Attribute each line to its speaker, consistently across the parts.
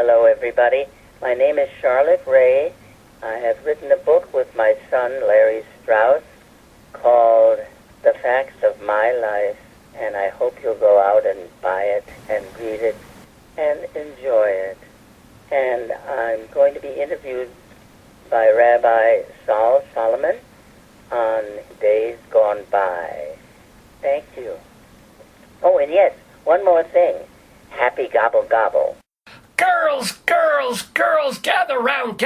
Speaker 1: Hello, everybody. My name is Charlotte Rae. I have written a book with my son, Larry Strauss, called The Facts of My Life, and I hope you'll go out and buy it and read it and enjoy it. And I'm going to be interviewed by Rabbi Sol Solomon on Days Gone By. Thank you. Oh, and yes, one more thing. Happy gobble gobble.
Speaker 2: Girls, girls, girls, gather round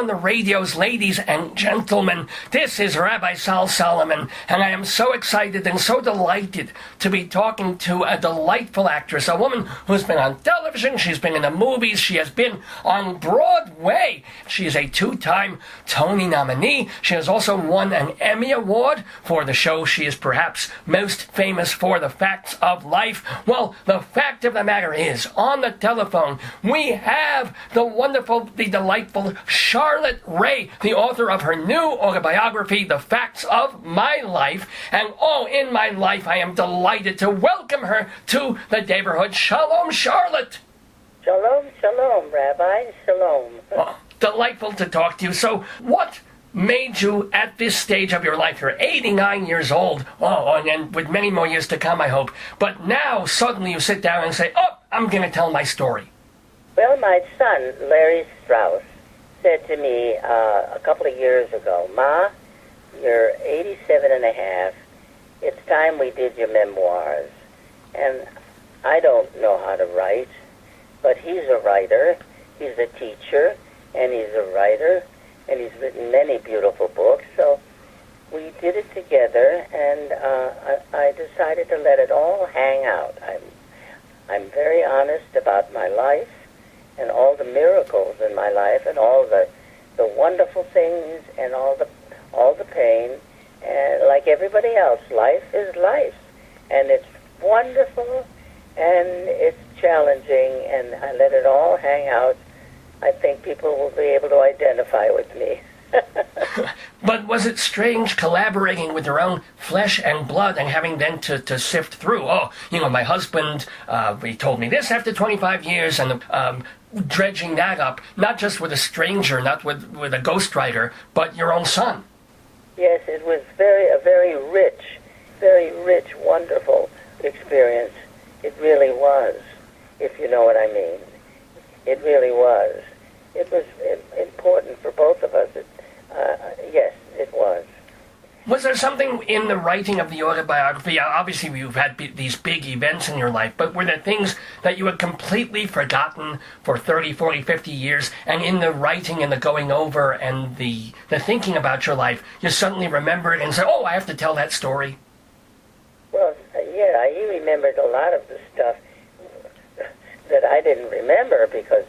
Speaker 2: the radios, ladies and gentlemen. This is Rabbi Sol Solomon, and I am so excited and so delighted to be talking to a delightful actress, a woman who's been on television, she's been in the movies, she has been on Broadway. She is a 2-time Tony nominee. She has also won an Emmy Award for the show she is perhaps most famous for, The Facts of Life. Well, the fact of the matter is, on the telephone, we have the wonderful, the delightful Charlotte Rae, the author of her new autobiography, The Facts of My Life. And in my life, I am delighted to welcome her to the neighborhood. Shalom, Charlotte.
Speaker 1: Shalom, shalom, Rabbi. Shalom.
Speaker 2: Oh, delightful to talk to you. So, what made you, at this stage of your life, you're 89 years old, and with many more years to come, I hope, but now suddenly you sit down and say, I'm going to tell my story?
Speaker 1: Well, my son, Larry Strauss, said to me a couple of years ago, Ma, you're 87 and a half. It's time we did your memoirs. And I don't know how to write, but he's a writer, he's a teacher, and he's a writer, and he's written many beautiful books. So we did it together, and I decided to let it all hang out. I'm very honest about my life, and all the miracles in my life, and all the wonderful things, and all the pain. And like everybody else, life is life, and it's wonderful, and it's challenging, and I let it all hang out. I think people will be able to identify with me.
Speaker 2: But was it strange collaborating with your own flesh and blood and having then to sift through? My husband, he told me this after 25 years, and dredging that up, not just with a stranger, not with a ghostwriter, but your own son.
Speaker 1: Yes, it was a very rich, wonderful experience. It really was, if you know what I mean. It really was. It was important for both of us. Yes, it was.
Speaker 2: Was there something in the writing of the autobiography? Obviously, you've had these big events in your life, but were there things that you had completely forgotten for 30, 40, 50 years, and in the writing and the going over and the thinking about your life, you suddenly remembered and said, I have to tell that story?
Speaker 1: Well, yeah, he remembered a lot of the stuff that I didn't remember because,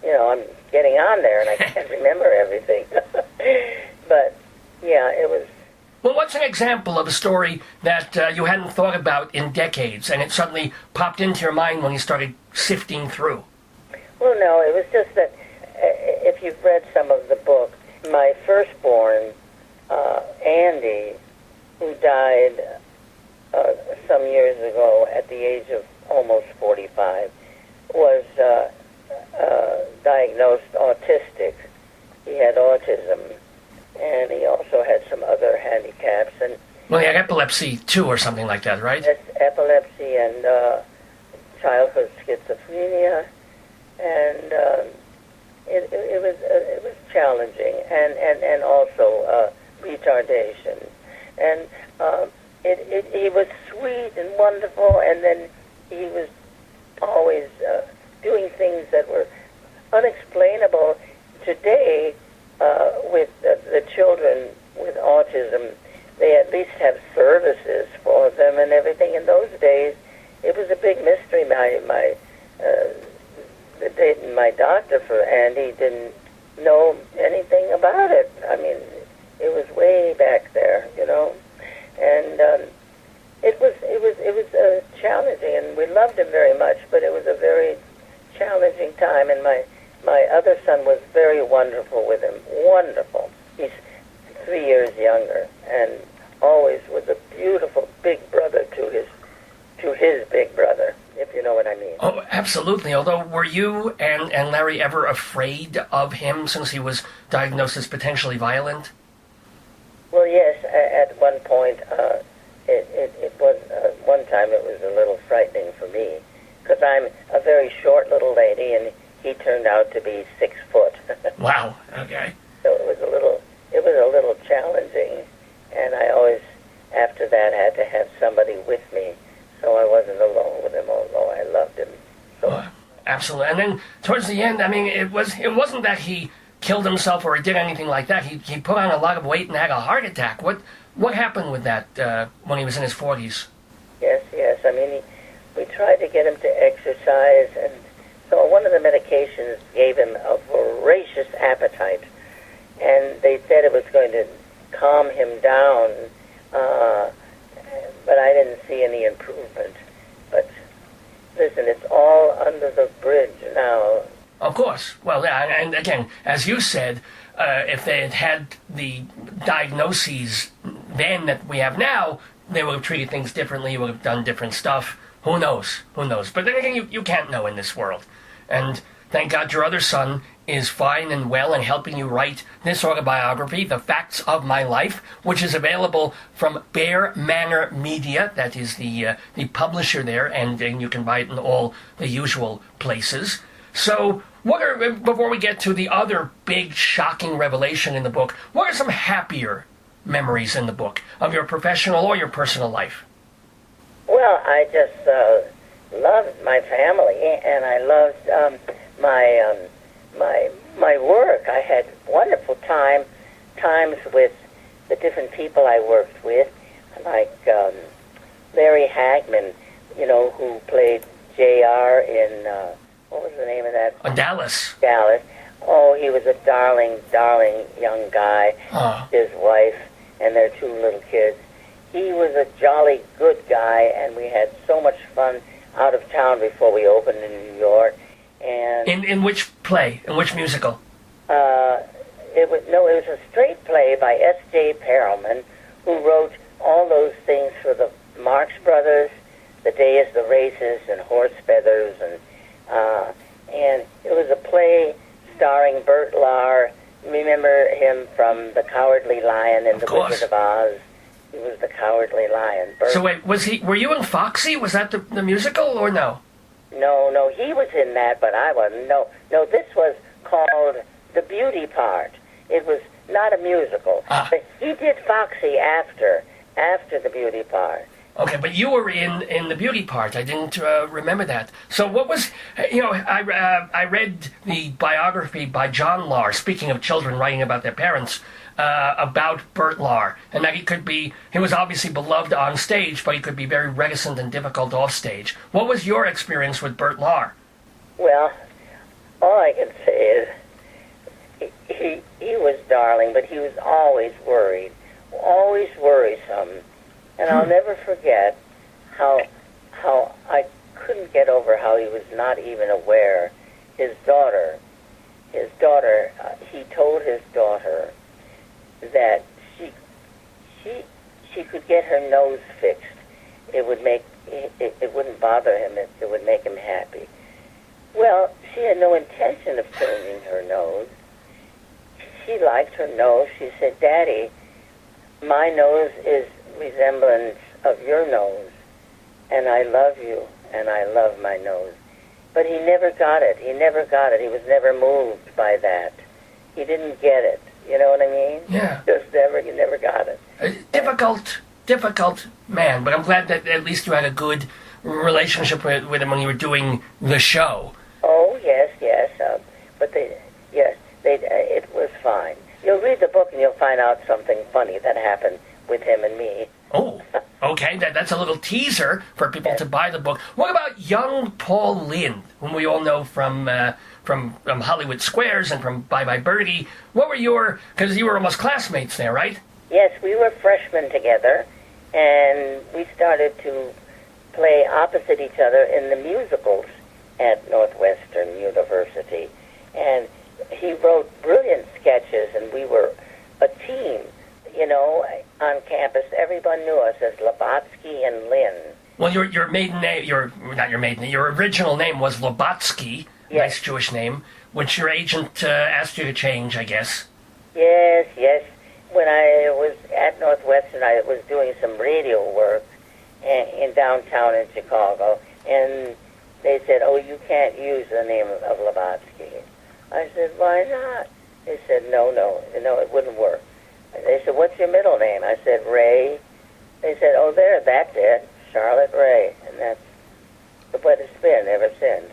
Speaker 1: I'm getting on there and I can't remember everything. But, yeah, it was...
Speaker 2: Well, what's an example of a story that you hadn't thought about in decades and it suddenly popped into your mind when you started sifting through?
Speaker 1: Well, no, it was just that if you've read some of the book, my firstborn, Andy, who died some years ago at the age of almost 45, was diagnosed autistic. He had autism, and he also had some other handicaps. And
Speaker 2: well, he had epilepsy too, or something like that, right?
Speaker 1: Yes, epilepsy and childhood schizophrenia, and it was challenging, and also retardation, and he was sweet and wonderful, and then he was always doing things that were unexplainable. Today, with the children with autism, they at least have services for them and everything. In those days, it was a big mystery. My doctor for Andy didn't know anything about it. I mean, it was way back there, and it was challenging, and we loved him very much, but it was a very challenging time, and my other son was very wonderful with him. Wonderful. He's 3 years younger, and always was a beautiful big brother to his big brother. if you know what I mean.
Speaker 2: Oh, absolutely. Although, were you and Larry ever afraid of him since he was diagnosed as potentially violent?
Speaker 1: Well, yes, at one point, it was, one time it was a little frightening for me, because I'm a very short little lady, and he turned out to be 6 foot.
Speaker 2: Wow, okay.
Speaker 1: So it was a little challenging, and I always, after that, had to have somebody with me, so I wasn't alone with him, although I loved him. So.
Speaker 2: Absolutely. And then towards the end, I mean, it wasn't that he killed himself or he did anything like that. He put on a lot of weight and had a heart attack. What happened with that when he was in his 40s?
Speaker 1: Yes. I mean, we tried to get him to exercise, and so one of the medications gave him a voracious appetite, and they said it was going to calm him down, but I didn't see any improvement. But listen, it's all under the bridge now.
Speaker 2: Of course. Well, yeah, and again, as you said, if they had had the diagnoses then that we have now, they would have treated things differently, would have done different stuff. Who knows? But then again, you can't know in this world. And thank God your other son is fine and well and helping you write this autobiography, The Facts of My Life, which is available from Bear Manor Media. That is the publisher there, and you can buy it in all the usual places. So, before we get to the other big, shocking revelation in the book, what are some happier memories in the book of your professional or your personal life?
Speaker 1: Well, I just loved my family, and I loved my work. I had wonderful times with the different people I worked with, like Larry Hagman, who played JR in, what was the name of that?
Speaker 2: Dallas.
Speaker 1: Dallas. Oh, he was a darling young guy. His wife and their 2 little kids. He was a jolly good guy, and we had so much fun out of town before we opened in New York. And
Speaker 2: in which play? In which musical?
Speaker 1: It was a straight play by S.J. Perelman, who wrote all those things for the Marx Brothers, The Day is the Races, and Horse Feathers, and it was a play starring Bert Lahr. Remember him from The Cowardly Lion and The Wizard of Oz? He was the Cowardly Lion. Bert.
Speaker 2: So wait, were you in Foxy? Was that the musical or no?
Speaker 1: No, he was in that, but I wasn't. No, this was called The Beauty Part. It was not a musical. But he did Foxy after The Beauty Part.
Speaker 2: Okay, but you were in the beauty part. I didn't remember that. So what was, I read the biography by John Lahr, speaking of children writing about their parents, about Bert Lahr, and that he was obviously beloved on stage, but he could be very reticent and difficult off stage. What was your experience with Bert Lahr?
Speaker 1: Well, all I can say is he was darling, but he was always worried, always worrisome. And I'll never forget how I couldn't get over how he was not even aware. His daughter, he told his daughter that she could get her nose fixed. It wouldn't bother him. It would make him happy. Well, she had no intention of changing her nose. She liked her nose. She said, "Daddy, my nose is resemblance of your nose, and I love you, and I love my nose." But he never got it. He was never moved by that. He didn't get it. You know what I mean?
Speaker 2: Yeah.
Speaker 1: He never got it.
Speaker 2: Difficult man, but I'm glad that at least you had a good relationship with him when you were doing the show.
Speaker 1: Oh, yes. It was fine. You'll read the book and you'll find out something funny that happened with him and me.
Speaker 2: Oh, okay. That's a little teaser for people to buy the book. What about young Paul Lynde, whom we all know from Hollywood Squares and from Bye Bye Birdie? What were because you were almost classmates there, right?
Speaker 1: Yes, we were freshmen together, and we started to play opposite each other in the musicals at Northwestern University. And he wrote brilliant sketches, and we were a team. On campus, everyone knew us as Labatsky and Lynn.
Speaker 2: Well, your maiden name, not your maiden name, your original name was Lobatsky,
Speaker 1: Yes.
Speaker 2: nice Jewish name, which your agent asked you to change, I guess.
Speaker 1: Yes, yes. When I was at Northwestern, I was doing some radio work in downtown in Chicago, and they said, "Oh, you can't use the name of Lobatsky." I said, "Why not?" They said, "No, it wouldn't work." They said, "What's your middle name?" I said, "Rae." They said, "Oh, that's it, Charlotte Rae," and that's what it's been ever since.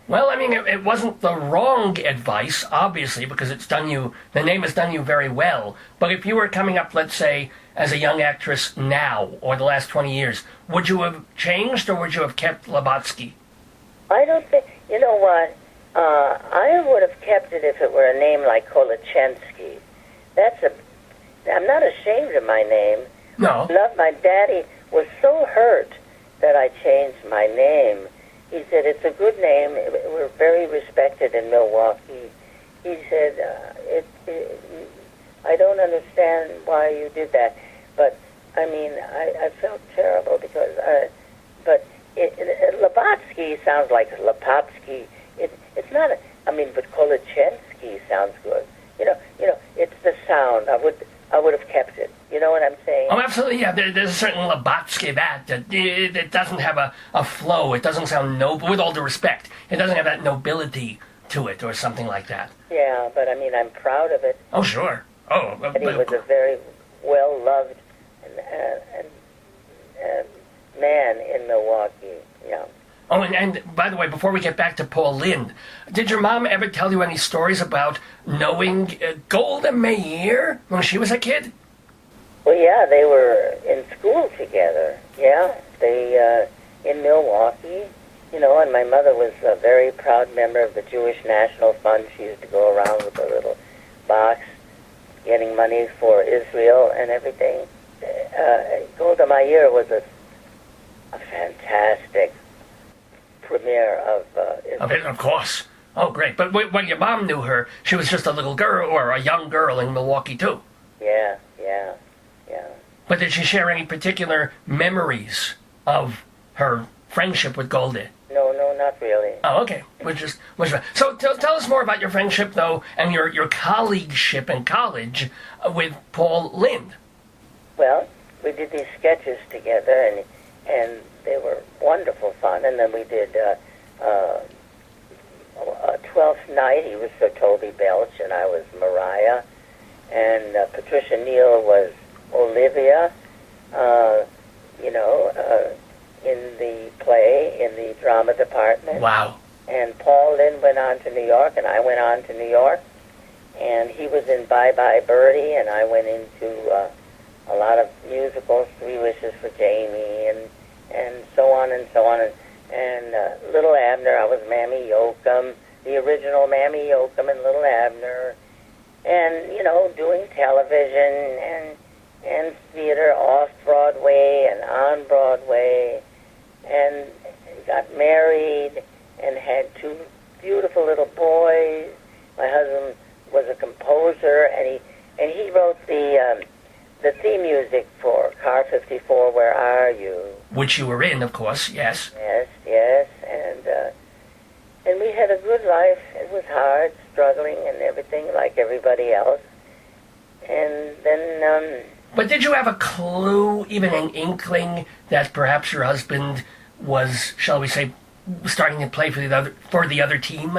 Speaker 2: Well, I mean, it wasn't the wrong advice, obviously, because the name has done you very well. But if you were coming up, let's say, as a young actress now, or the last 20 years, would you have changed, or would you have kept Lobatsky?
Speaker 1: I don't think, you know what, I would have kept it if it were a name like Kolachensky. I'm not ashamed of my name.
Speaker 2: No.
Speaker 1: My daddy was so hurt that I changed my name. He said, "It's a good name. We're very respected in Milwaukee." He said, "I don't understand why you did that." But, I mean, I felt terrible because, Lobatsky sounds like Lopatsky. It's not, but Kolachensky sounds good. You know, it's the sound. I would have kept it. You know what I'm saying?
Speaker 2: Oh, absolutely, yeah. There's a certain Lobatsky that it doesn't have a flow. It doesn't sound noble, with all due respect. It doesn't have that nobility to it or something like that.
Speaker 1: Yeah, but, I'm proud of it.
Speaker 2: Oh, sure. Oh,
Speaker 1: And he was a very well-loved man in Milwaukee, yeah.
Speaker 2: Oh, and by the way, before we get back to Paul Lynde, did your mom ever tell you any stories about knowing Golda Meir when she was a kid?
Speaker 1: Well, yeah, they were in school together, yeah. They, in Milwaukee, and my mother was a very proud member of the Jewish National Fund. She used to go around with a little box getting money for Israel and everything. Golda Meir was a fantastic premiere of Israel.
Speaker 2: Of course. Oh, great. But when your mom knew her, she was just a little girl or a young girl in Milwaukee, too.
Speaker 1: Yeah.
Speaker 2: But did she share any particular memories of her friendship with Golda?
Speaker 1: No, not really.
Speaker 2: Oh, okay. So tell us more about your friendship, though, and your colleagueship in college with Paul Lynde.
Speaker 1: Well, we did these sketches together, and they were wonderful fun. And then we did Twelfth Night. He was Sir Toby Belch, and I was Mariah. And Patricia Neal was Olivia, in the play, in the drama department.
Speaker 2: Wow.
Speaker 1: And Paul Lynde went on to New York, and I went on to New York. And he was in Bye Bye Birdie, and I went into a lot of musicals, Three Wishes for Jamie, and so on and so on. And Little Abner, I was Mammy Yoakum, the original Mammy Yoakum and Little Abner. And, doing television and theater off-Broadway and on Broadway, and got married and had two beautiful little boys. My husband was a composer, and he wrote the theme music for Car 54, Where Are You?
Speaker 2: Which you were in, of course, yes.
Speaker 1: Yes, and we had a good life. It was hard, struggling and everything like everybody else. And then,
Speaker 2: But did you have a clue, even an inkling, that perhaps your husband was, shall we say, starting to play for the other team?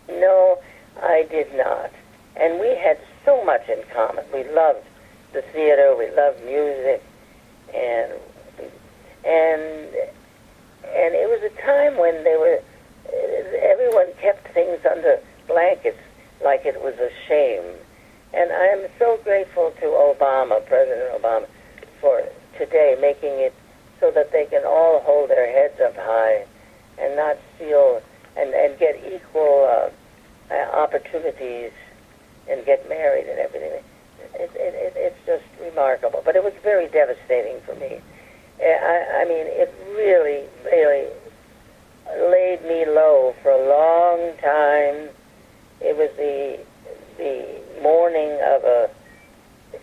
Speaker 1: No, I did not. And we had so much in common. We loved the theater, we loved music, and it was a time when everyone kept things under blankets like it was a shame. And I am so grateful to Obama, President Obama, for today making it so that they can all hold their heads up high and not feel and get equal opportunities and get married and everything. It's just remarkable. But it was very devastating for me. I mean, it really, really laid me low for a long time. It was the morning of a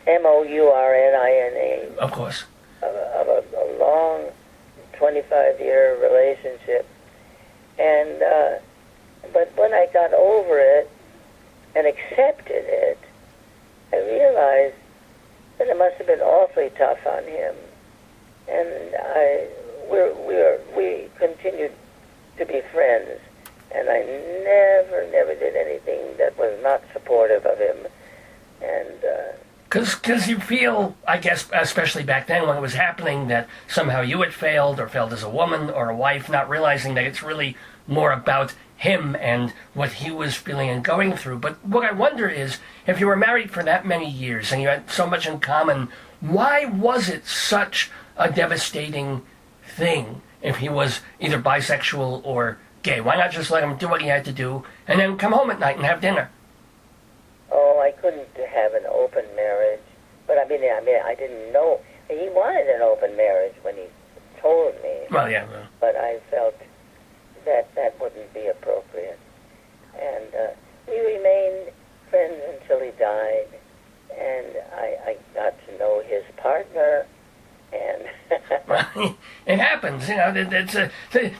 Speaker 1: Mourning,
Speaker 2: of course,
Speaker 1: of a long 25 25-year relationship. And but when I got over it and accepted it, I realized that it must have been awfully tough on him. And we continued to be friends, and I never did anything that was not supportive of him. And
Speaker 2: because you feel, I guess, especially back then when it was happening, that somehow you had failed or failed as a woman or a wife, not realizing that it's really more about him and what he was feeling and going through. But what I wonder is, if you were married for that many years and you had so much in common, why was it such a devastating thing if he was either bisexual or gay? Why not just let him do what he had to do and then come home at night and have dinner?
Speaker 1: Oh, I couldn't have an open marriage. But I mean, I didn't know. He wanted an open marriage when he told me.
Speaker 2: Well, yeah.
Speaker 1: But I felt that wouldn't be appropriate. And we remained friends until he died. And I got to know his partner. And
Speaker 2: it happens, you know.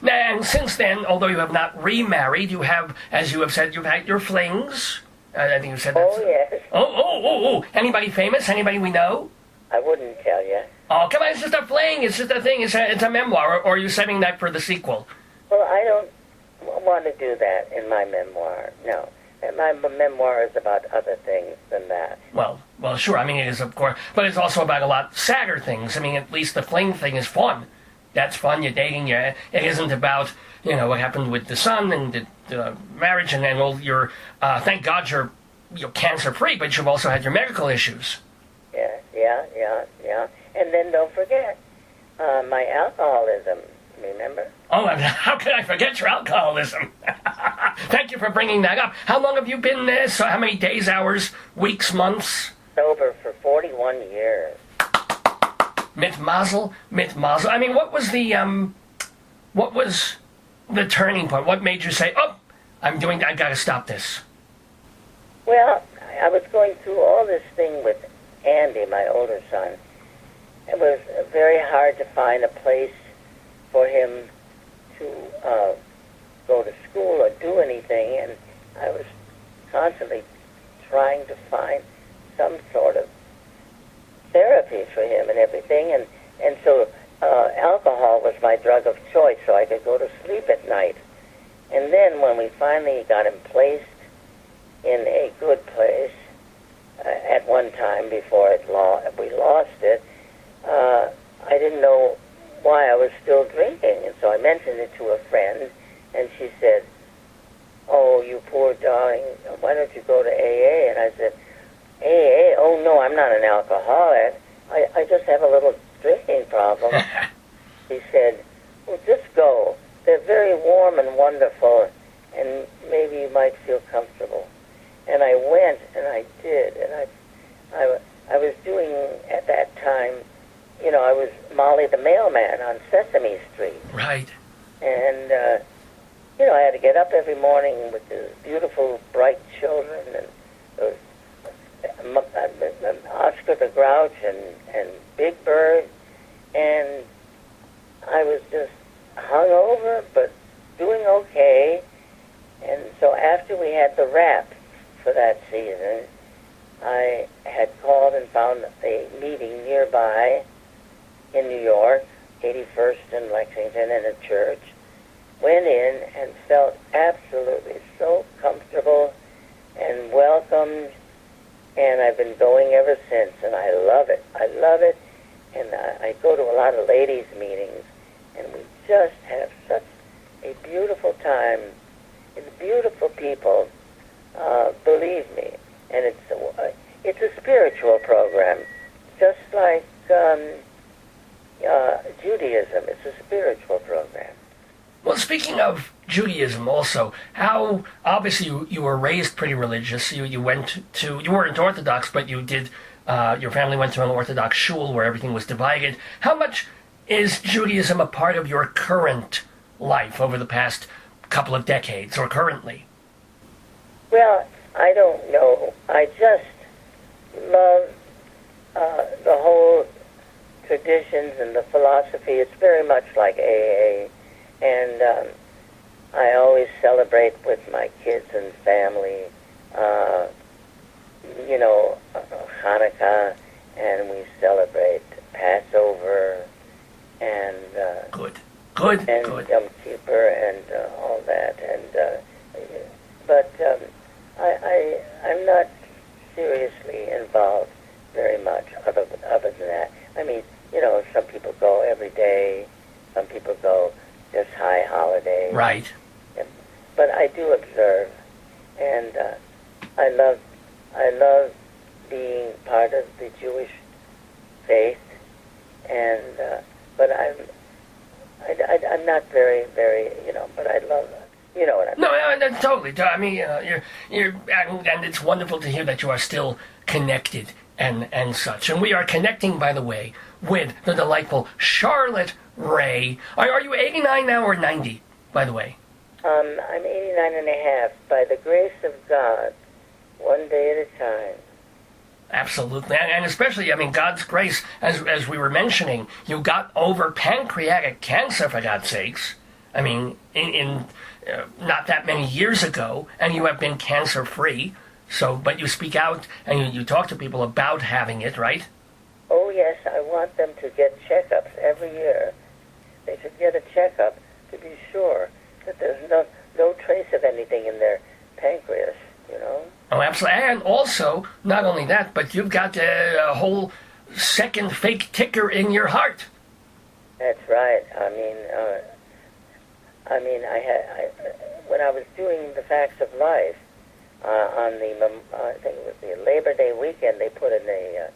Speaker 2: And since then, although you have not remarried, you have, as you have said, you've had your flings. I think you said that.
Speaker 1: Oh, yes.
Speaker 2: Oh. Anybody famous? Anybody we know?
Speaker 1: I wouldn't tell you.
Speaker 2: Oh, come on, it's just a fling. It's just a thing. It's a memoir. Or are you saving that for the sequel?
Speaker 1: Well, I don't want to do that in my memoir, no. And my memoir is about other things than that.
Speaker 2: Well, sure. I mean, it is, of course. But it's also about a lot sadder things. I mean, at least the fling thing is fun. That's fun. You're dating. It isn't about, what happened with the son and the marriage and then all your... thank God you're cancer-free, but you've also had your medical issues. Yeah. And then don't forget my alcoholism, remember? Oh, how can I forget your alcoholism? Thank you for bringing that up. How long have you been there? So how many days, hours, weeks, months?
Speaker 1: Sober for 41 years.
Speaker 2: Mit Mazel. I mean, what was the turning point? What made you say, I gotta stop this?
Speaker 1: Well, I was going through all this thing with Andy, my older son. It was very hard to find a place for him to go to school or do anything, and I was constantly trying to find some sort of therapy for him and everything, and so alcohol was my drug of choice, so I could go to sleep at night. And then when we finally got him placed in a good place at one time before we lost it, I didn't know why I was still drinking, and so I mentioned it to a friend, and she said, "Oh, you poor darling, why don't you go to AA?" And I said, "AA? Oh, no, I'm not an alcoholic. I just have a little drinking problem." He said, "Well, just go. They're very warm and wonderful, and maybe you might feel comfortable." And I went, and I did, and I was doing, at that time, I was Molly the mailman on Sesame Street.
Speaker 2: Right.
Speaker 1: And, I had to get up every morning with the beautiful, bright children, and those Oscar the Grouch and Big Bird, and I was just hungover, but doing okay. And so after we had the wrap for that season, I had called and found a meeting nearby in New York, 81st and Lexington, in a church. Went in and felt absolutely so comfortable and welcomed, and I've been going ever since, and I love it. And I go to a lot of ladies' meetings, and we just have such a beautiful time. It's beautiful people, believe me, and it's a spiritual program, just like Judaism. It's a spiritual program.
Speaker 2: Well, speaking of Judaism also, how, obviously you were raised pretty religious. You weren't Orthodox, but you did, your family went to an Orthodox shul where everything was divided. How much is Judaism a part of your current life over the past couple of decades, or currently?
Speaker 1: Well, I don't know. I just love the whole traditions and the philosophy. It's very much like AA, and I always celebrate with my kids and family, Hanukkah, and we celebrate Passover, and and Yom Kippur, and all that. But I'm not seriously involved very much other than that. I mean, some people go every day, some people go just high holidays.
Speaker 2: Right.
Speaker 1: But I do observe, and I love being part of the Jewish faith, and but I'm not very, but I love it. You know what I mean?
Speaker 2: No, totally. I mean, and it's wonderful to hear that you are still connected and such. And we are connecting, by the way, with the delightful Charlotte Rae. Are you 89 now or 90, by the way?
Speaker 1: I'm 89 and a half. By the grace of God, one day at a time.
Speaker 2: Absolutely, and especially, I mean, God's grace, as we were mentioning, you got over pancreatic cancer, for God's sakes. I mean, in not that many years ago, and you have been cancer-free. So, but you speak out and you talk to people about having it, right?
Speaker 1: Oh yes, I want them to get checkups every year. They should get a checkup to be sure that there's no trace of anything in their pancreas.
Speaker 2: Oh, absolutely. And also, not only that, but you've got a whole second fake ticker in your heart.
Speaker 1: That's right. I had when I was doing the Facts of Life on I think it was the Labor Day weekend, they put in a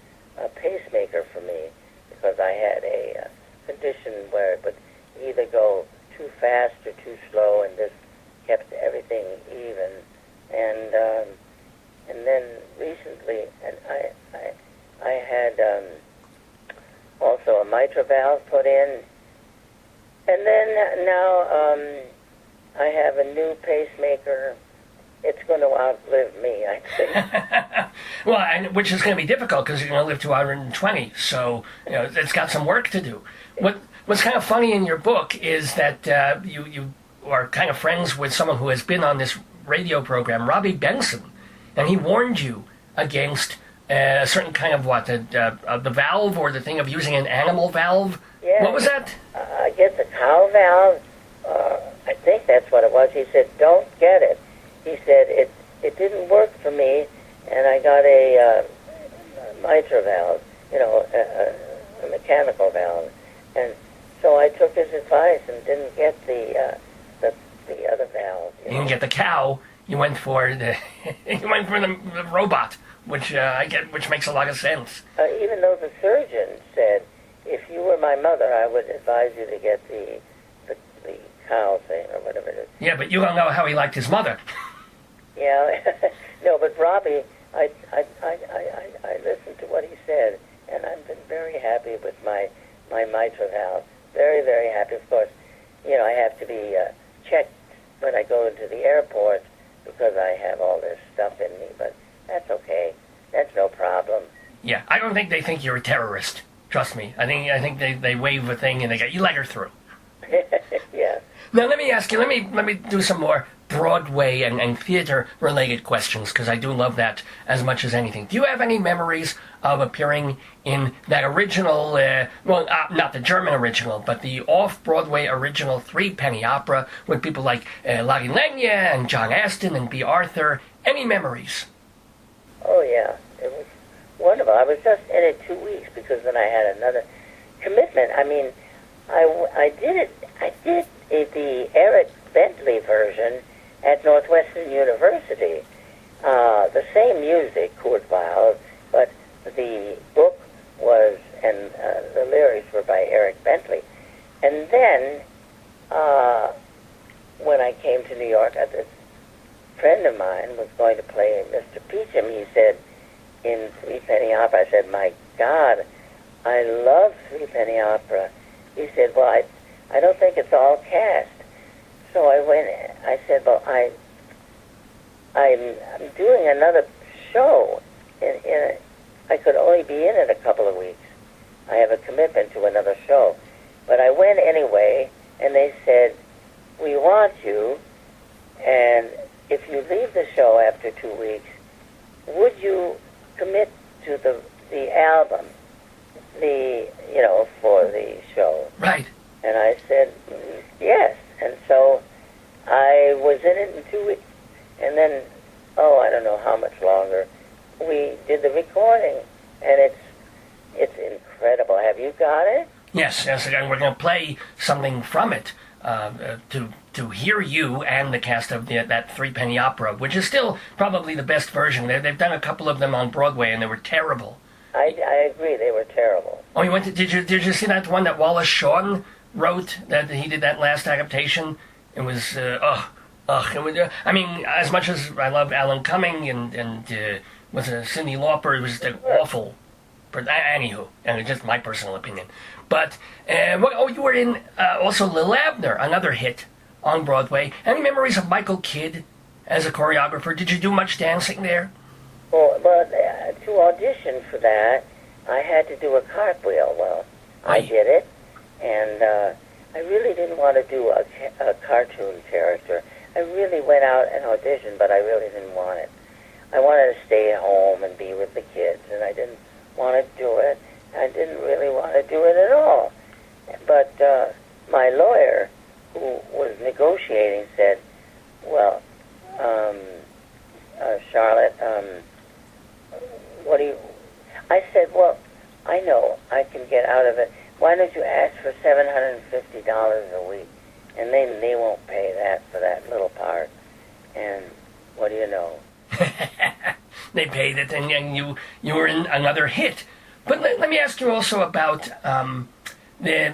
Speaker 1: pacemaker for me because I had a condition where it would either go too fast or too slow, and this kept everything even. And then recently, and I had also a mitral valve put in, and then now I have a new pacemaker. It's going to outlive me, I think.
Speaker 2: Well, which is going to be difficult because you're going to live to 120, so it's got some work to do. What's kind of funny in your book is that you are kind of friends with someone who has been on this radio program, Robbie Benson, and he warned you against a certain kind of the valve or the thing of using an animal valve.
Speaker 1: Yeah.
Speaker 2: What was that?
Speaker 1: I guess a cow valve. I think that's what it was. He said, "Don't get it." He said it didn't work for me, and I got a mitral valve, a mechanical valve, and so I took his advice and didn't get the other valve.
Speaker 2: You didn't get the cow. You went for the robot, which which makes a lot of sense.
Speaker 1: Even though the surgeon said, if you were my mother, I would advise you to get the cow thing or whatever it is.
Speaker 2: Yeah, but you don't know how he liked his mother.
Speaker 1: Yeah, no, but Robbie, I listened to what he said, and I've been very happy with my mitral valve. Very, very happy. Of course, I have to be checked when I go into the airport because I have all this stuff in me, but that's okay. That's no problem.
Speaker 2: Yeah, I don't think they think you're a terrorist. Trust me. I think they wave a thing and they get you let her through.
Speaker 1: Yeah.
Speaker 2: Now let me ask you. Let me do some more Broadway and theater related questions because I do love that as much as anything. Do you have any memories of appearing in that original? Not the German original, but the off-Broadway original Threepenny Opera with people like Lottie Lenya and John Astin and B. Arthur. Any memories?
Speaker 1: Oh yeah, it was wonderful. I was just in it 2 weeks because then I had another commitment. I mean, I did the Eric Bentley version at Northwestern University. The same music, Kurt Weill, but the book was, and the lyrics were by Eric Bentley. And then, when I came to New York, this friend of mine was going to play Mr. Peachum. He said, in Threepenny Opera, I said, my God, I love Threepenny Opera. He said, well, I don't think it's all cast. So I went, I said, well, I'm doing another show. I could only be in it a couple of weeks. I have a commitment to another show. But I went anyway, and they said, we want you, and if you leave the show after 2 weeks, would you commit to the album, for the show?
Speaker 2: Right.
Speaker 1: And I said, yes. And so I was in it in 2 weeks, and then, I don't know how much longer, we did the recording, and it's incredible. Have you got it?
Speaker 2: Yes, and we're going to play something from it to hear you and the cast of that Threepenny Opera, which is still probably the best version. They've done a couple of them on Broadway, and they were terrible.
Speaker 1: I agree, they were terrible.
Speaker 2: Oh, you went to? Did you see that one that Wallace Shawn wrote? That he did that last adaptation. It was It was, I mean, as much as I love Alan Cumming and with Cyndi Lauper, it was awful. But anywho, and it's just my personal opinion. But you were in also Lil Abner, another hit on Broadway. Any memories of Michael Kidd as a choreographer? Did you do much dancing there?
Speaker 1: Well, to audition for that, I had to do a cartwheel. Well, I did it, and I really didn't want to do a cartoon character. I really went out and auditioned, but I really didn't want it. I wanted to stay at home and be with the kids, and I didn't want to do it. I didn't really want to do it at all. But my lawyer, who was negotiating, said, well, Charlotte, what do you... I said, well, I know I can get out of it. Why don't you ask for $750 a week? And they won't pay that for that little part. And what do you know?
Speaker 2: They paid it, and you were in another hit. But let me ask you also about that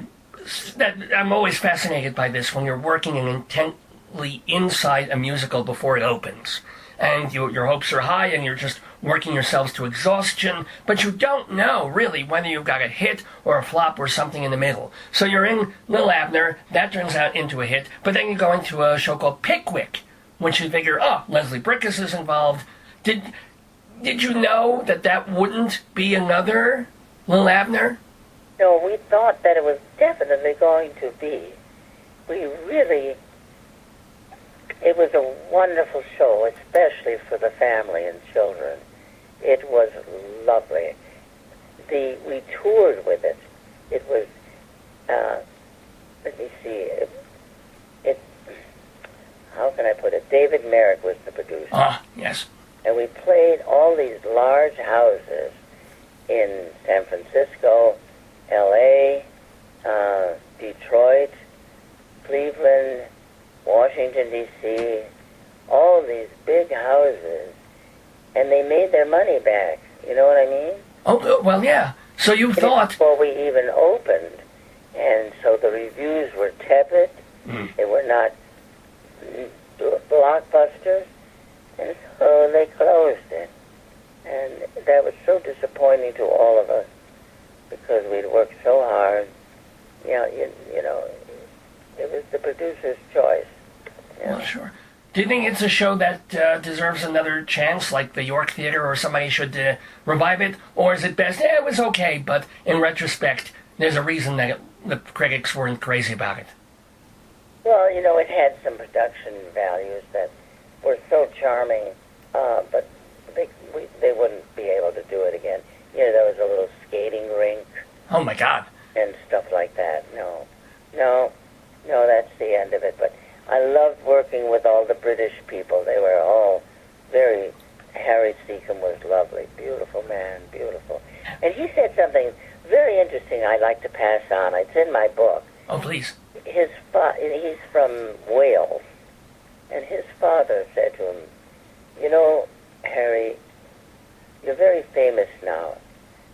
Speaker 2: I'm always fascinated by this when you're working intently inside a musical before it opens. And your hopes are high, and you're just working yourselves to exhaustion, but you don't know, really, whether you've got a hit or a flop or something in the middle. So you're in Lil Abner, that turns out into a hit, but then you go into a show called Pickwick, which you figure, Leslie Bricusse is involved. Did you know that wouldn't be another Lil Abner?
Speaker 1: No, we thought that it was definitely going to be. It was a wonderful show, especially for the family and children. It was lovely. We toured with it. It was, let me see, how can I put it? David Merrick was the producer.
Speaker 2: Yes.
Speaker 1: And we played all these large houses in San Francisco, L.A., Detroit, Cleveland, Washington, D.C., all these big houses, and they made their money back. You know what I mean?
Speaker 2: Oh, well, yeah. So you thought...
Speaker 1: Before we even opened, and so the reviews were tepid. They were not blockbusters, and so they closed it. And that was so disappointing to all of us, because we'd worked so hard. You know, it was the producer's choice.
Speaker 2: Well, sure. Do you think it's a show that deserves another chance, like the York Theater, or somebody should revive it? Or is it best, it was okay, but in retrospect, there's a reason that the critics weren't crazy about it?
Speaker 1: Well, it had some production values that were so charming, but they wouldn't be able to do it again. There was a little skating rink.
Speaker 2: Oh, my God.
Speaker 1: And stuff like that. No, that's the end of it. But I loved working with all the British people. They were all Harry Seacombe was lovely. Beautiful man, beautiful. And he said something very interesting I'd like to pass on. It's in my book.
Speaker 2: Oh, please.
Speaker 1: He's from Wales. And his father said to him, Harry, you're very famous now.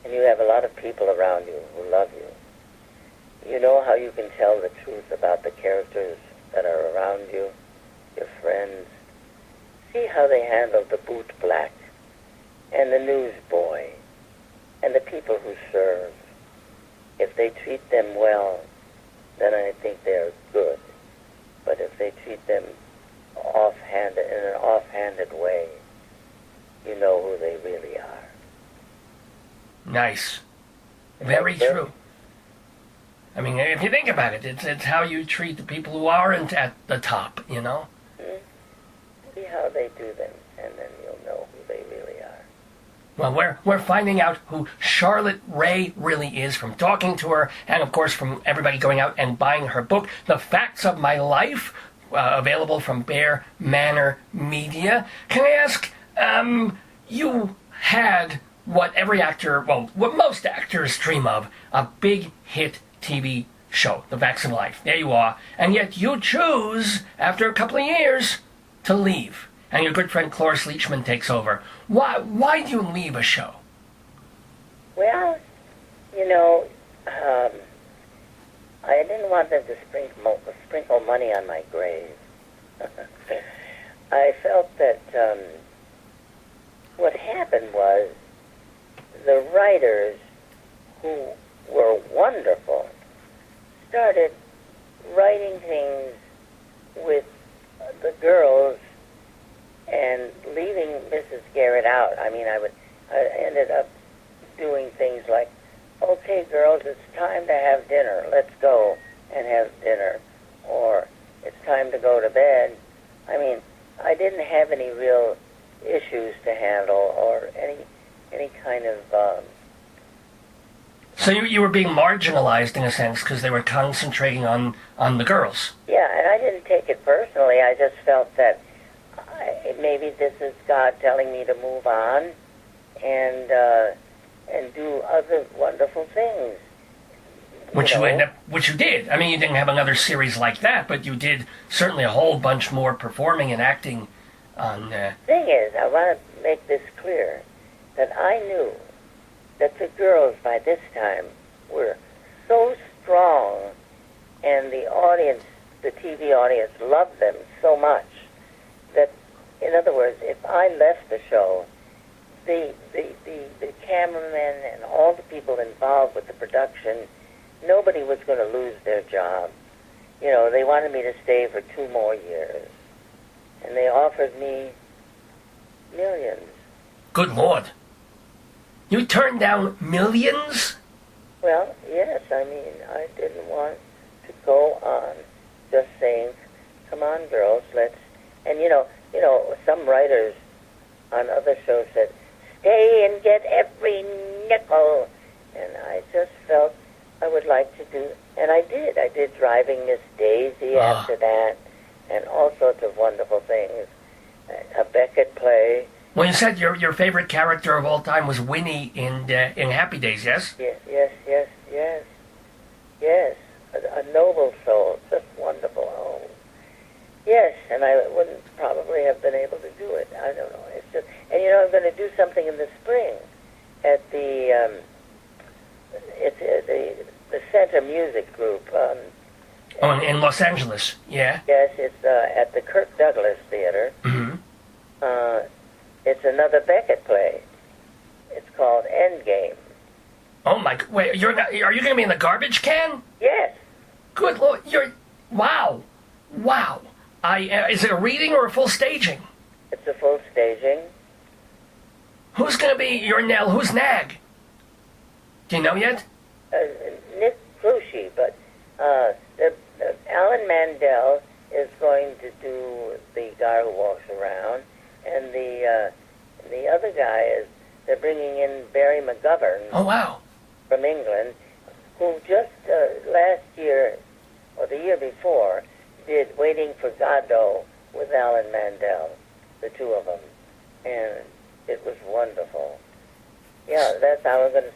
Speaker 1: And you have a lot of people around you who love you. You know how you can tell the truth about the characters that are around you, your friends. See how they handle the boot black and the newsboy and the people who serve. If they treat them well, then I think they're good. But if they treat them in an offhanded way, you know who they really are.
Speaker 2: Nice. Very true. I mean, if you think about it, it's how you treat the people who aren't at the top, you know?
Speaker 1: See how they do them, and then you'll know who they really are.
Speaker 2: Well, we're finding out who Charlotte Rae really is from talking to her, and of course from everybody going out and buying her book, The Facts of My Life, available from Bear Manor Media. Can I ask, you had what every actor, well, what most actors dream of, a big hit TV show, The Facts of Life. There you are. And yet you choose, after a couple of years, to leave. And your good friend Cloris Leachman takes over. Why do you leave a show?
Speaker 1: Well, you know, I didn't want them to sprinkle money on my grave. I felt that what happened was the writers, who were wonderful, started writing things with the girls and leaving Mrs. Garrett out. I mean, I ended up doing things like, okay, girls, it's time to have dinner. Let's go and have dinner. Or it's time to go to bed. I mean, I didn't have any real issues to handle or any kind of...
Speaker 2: So you were being marginalized in a sense because they were concentrating on the girls.
Speaker 1: Yeah, and I didn't take it personally. I just felt that maybe this is God telling me to move on and do other wonderful things.
Speaker 2: Which you did. I mean, you didn't have another series like that, but you did certainly a whole bunch more performing and acting on...
Speaker 1: Thing is, I want to make this clear, that I knew that the girls by this time were so strong, and the audience, the TV audience, loved them so much that, in other words, if I left the show, the cameramen and all the people involved with the production, nobody was going to lose their job. You know, they wanted me to stay for 2 more years, and they offered me millions.
Speaker 2: Good Lord. You turned down millions?
Speaker 1: Well, yes. I mean, I didn't want to go on just saying, come on, girls, let's... And, you know, some writers on other shows said, stay and get every nickel. And I just felt I would like to do... And I did. I did Driving Miss Daisy after that, and all sorts of wonderful things. A Beckett play.
Speaker 2: Well, you said your favorite character of all time was Winnie in Happy Days, yes?
Speaker 1: Yes. A noble soul, just wonderful. Oh. Yes, and I wouldn't probably have been able to do it. I don't know. It's just, and I'm going to do something in the spring at the the Center Music Group.
Speaker 2: In Los Angeles, yeah.
Speaker 1: Yes, it's at the Kirk Douglas Theater.
Speaker 2: Mm-hmm.
Speaker 1: It's another Beckett play. It's called Endgame.
Speaker 2: Oh my! Wait, are you going to be in the garbage can?
Speaker 1: Yes.
Speaker 2: Good Lord! Wow. Is it a reading or a full staging?
Speaker 1: It's a full staging.
Speaker 2: Who's going to be your Nell? Who's Nag? Do you know yet?
Speaker 1: Nick Cruchy, but Alan Mandel is going to do the guy who walks around, and the other guy is, they're bringing in Barry McGovern.
Speaker 2: Oh, wow.
Speaker 1: From England, who just last year, or the year before, did Waiting for Godot with Alan Mandel, the two of them. And it was wonderful. Yeah, that's how we're going to,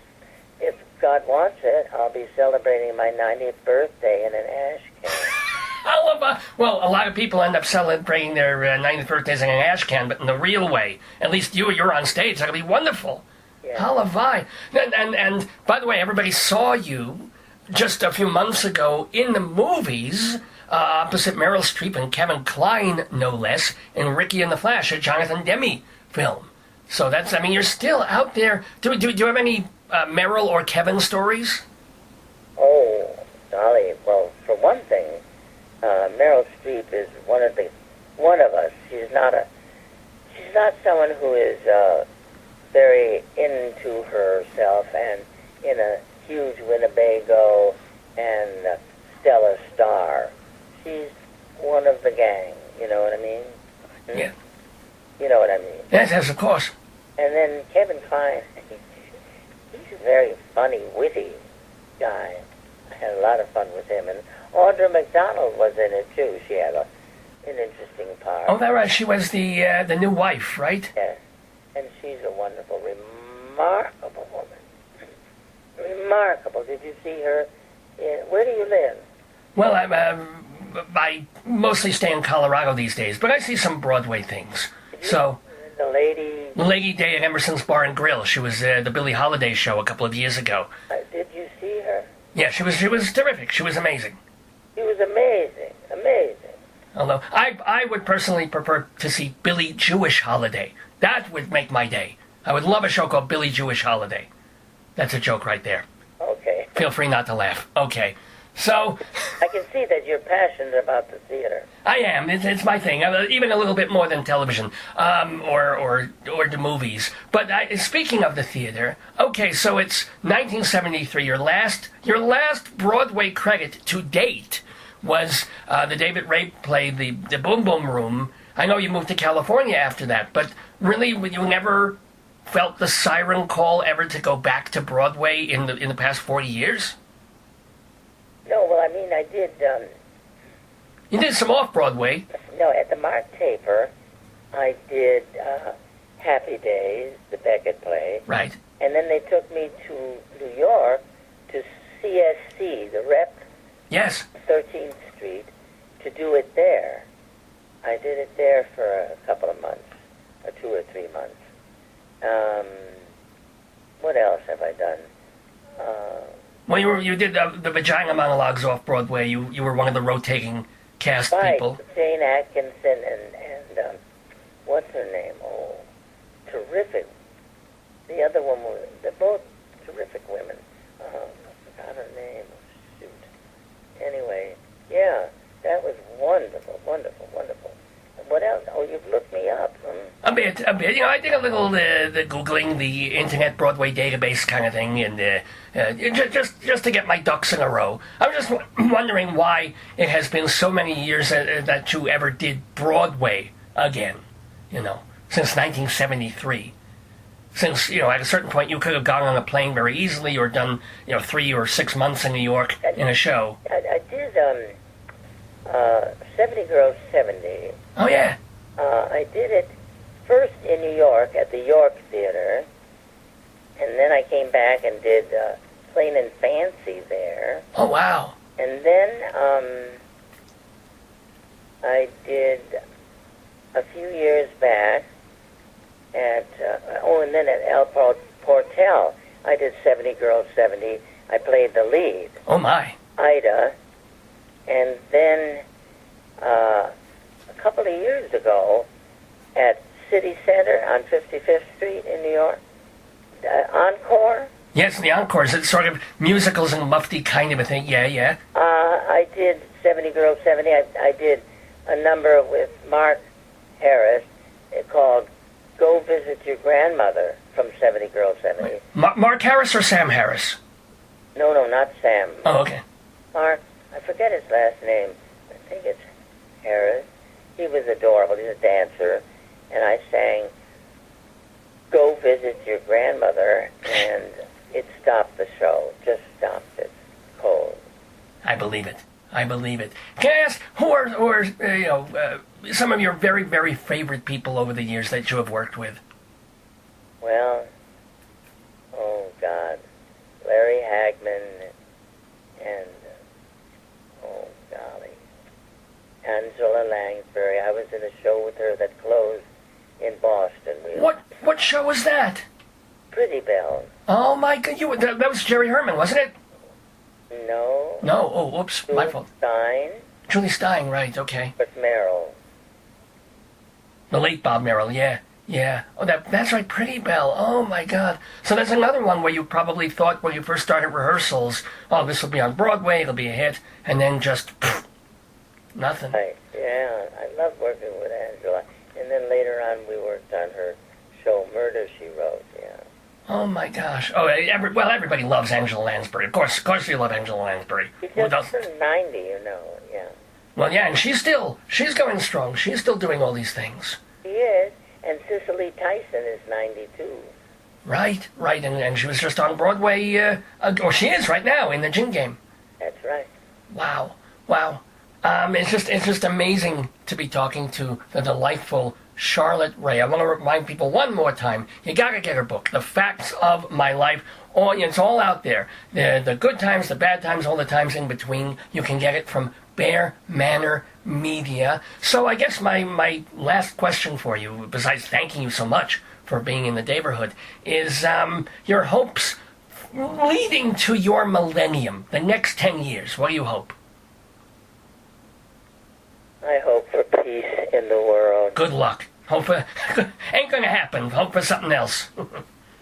Speaker 1: if God wants it, I'll be celebrating my 90th birthday in an ash can.
Speaker 2: Well, a lot of people end up celebrating their 90th birthdays in an ash can, but in the real way. At least you're on stage. That'll be wonderful.
Speaker 1: Yeah.
Speaker 2: Halavai. And by the way, everybody saw you just a few months ago in the movies, opposite Meryl Streep and Kevin Kline, no less, in Ricky and the Flash, a Jonathan Demme film. So you're still out there. Do you have any Meryl or Kevin stories?
Speaker 1: Oh, golly. Well, for one thing, Meryl Streep is one of us. She's not someone who is very into herself, and huge Winnebago and Stella Star. She's one of the gang, you know what I mean?
Speaker 2: Yeah.
Speaker 1: You know what I mean?
Speaker 2: Yes, of course.
Speaker 1: And then Kevin Kline, he's a very funny, witty guy. I had a lot of fun with him. And Audra McDonald was in it, too. She had an interesting part.
Speaker 2: Oh, that's right. She was the new wife, right?
Speaker 1: Yes. And she's a wonderful, remarkable woman. Remarkable. Did you see her? Where do you live?
Speaker 2: Well, I mostly stay in Colorado these days, but I see some Broadway things. So
Speaker 1: The lady
Speaker 2: day at Emerson's Bar and Grill. She was the Billie Holiday show a couple of years ago.
Speaker 1: Did you see her?
Speaker 2: Yeah, she was terrific. She was amazing.
Speaker 1: She was amazing.
Speaker 2: Although I would personally prefer to see Billie Jewish Holiday. That would make my day. I would love a show called Billie Jewish Holiday. That's a joke right there.
Speaker 1: Okay.
Speaker 2: Feel free not to laugh. Okay. So,
Speaker 1: I can see that you're passionate about the theater.
Speaker 2: I am. It's my thing. Even a little bit more than television, or the movies. But speaking of the theater, okay, so it's 1973. Your last Broadway credit to date was the David Rae play, the Boom Boom Room. I know you moved to California after that, but really, you never felt the siren call ever to go back to Broadway in the past 40 years?
Speaker 1: No, well, I mean, I did,
Speaker 2: You did some off-Broadway.
Speaker 1: no, at the Mark Taper, I did Happy Days, the Beckett play.
Speaker 2: Right.
Speaker 1: And then they took me to New York to CSC, the Rep
Speaker 2: Yes.
Speaker 1: 13th Street, to do it there. I did it there for a couple of months, or 2 or 3 months. What else have I done?
Speaker 2: Well, you did the Vagina Monologues off-Broadway. You were one of the rotating cast people.
Speaker 1: Jane Atkinson and what's her name? Oh, terrific. The other one was, they're both terrific women. I forgot her name. Shoot. Anyway, yeah, that was wonderful. What else? Oh, you've looked me up.
Speaker 2: A bit. You know, I did a little the Googling, the Internet Broadway database kind of thing, and just to get my ducks in a row. I was just wondering why it has been so many years that you ever did Broadway again, you know, since 1973. Since, you know, at a certain point you could have gone on a plane very easily or done, 3 or 6 months in New York in a show.
Speaker 1: I did 70 Girls 70.
Speaker 2: Oh, yeah.
Speaker 1: I did it first in New York at the York Theater, and then I came back and did Plain and Fancy there.
Speaker 2: Oh, wow.
Speaker 1: And then I did a few years back at, and then at El Portel, I did 70 Girls 70. I played the lead.
Speaker 2: Oh, my.
Speaker 1: Ida. And then a couple of years ago at City Center on 55th Street in New York, Encore.
Speaker 2: Yes, the encores. It's sort of musicals and mufti kind of a thing. Yeah.
Speaker 1: I did 70 Girls 70. I did a number with Mark Harris called Go Visit Your Grandmother from 70 Girls 70.
Speaker 2: Mark Harris or Sam Harris?
Speaker 1: No, not Sam.
Speaker 2: Oh, okay.
Speaker 1: Mark, I forget his last name. I think it's Harris. He was adorable. He's a dancer. And I sang Go Visit Your Grandmother, and it stopped the show. Just stopped it cold.
Speaker 2: I believe it. Can I ask, who are some of your very, very favorite people over the years that you have worked with?
Speaker 1: Well, oh, God. Larry Hagman and, oh, golly, Angela Lansbury. I was in a show with her that closed in Boston.
Speaker 2: What show was that?
Speaker 1: Prettybelle.
Speaker 2: Oh, my God. That was Jerry Herman, wasn't it?
Speaker 1: No.
Speaker 2: No. Oh, whoops. My fault.
Speaker 1: Stein.
Speaker 2: Julie Stein, right. Okay.
Speaker 1: But Merrill.
Speaker 2: The late Bob Merrill, yeah. Oh, that's right, Prettybelle. Oh, my God. So that's another one where you probably thought when you first started rehearsals, oh, this will be on Broadway, it'll be a hit, and then just, nothing.
Speaker 1: Right. Yeah, I love working with Angela. And then later on we worked on her show, Murder, She Wrote, yeah.
Speaker 2: Oh my gosh. Oh, everybody loves Angela Lansbury. Of course you love Angela Lansbury.
Speaker 1: She
Speaker 2: Who
Speaker 1: just
Speaker 2: doesn't?
Speaker 1: turned 90, yeah.
Speaker 2: Well, yeah, and she's going strong. She's still doing all these things.
Speaker 1: She is, and Cicely Tyson is 92.
Speaker 2: Right, and she was just on Broadway, or she is right now in the Gin Game.
Speaker 1: That's right.
Speaker 2: Wow. It's just amazing to be talking to the delightful Charlotte Rae. I want to remind people one more time, you gotta get her book, The Facts of My Life. It's all out there. The good times, the bad times, all the times in between. You can get it from Bear Manor Media. So I guess my last question for you, besides thanking you so much for being in the neighborhood, is your hopes leading to your millennium, the next 10 years. What do you hope?
Speaker 1: I hope for peace in the world.
Speaker 2: Good luck. Hope for, ain't gonna happen. Hope for something else.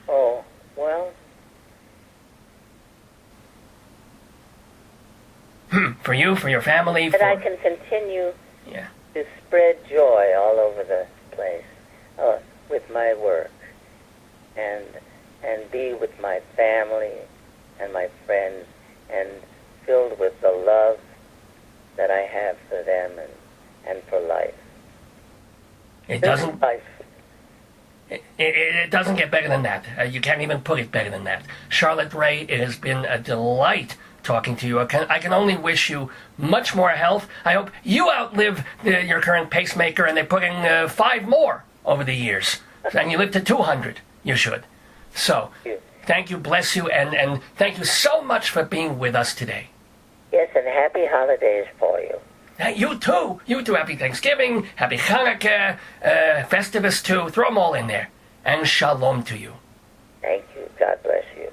Speaker 1: Oh, well.
Speaker 2: For you, for your family.
Speaker 1: That I can continue
Speaker 2: Yeah.
Speaker 1: to spread joy all over the place with my work and be with my family and my friends and filled with the love that I have for them and for life.
Speaker 2: It doesn't.
Speaker 1: Life.
Speaker 2: It doesn't get better than that. You can't even put it better than that. Charlotte Rae, it has been a delight talking to you. I can only wish you much more health. I hope you outlive your current pacemaker and they put in 5 more over the years. And you live to 200. You should. So, thank you, bless you, and thank you so much for being with us today.
Speaker 1: Yes, and happy holidays for you.
Speaker 2: You too. Happy Thanksgiving, happy Hanukkah, Festivus too. Throw them all in there. And shalom to you.
Speaker 1: Thank you. God bless you.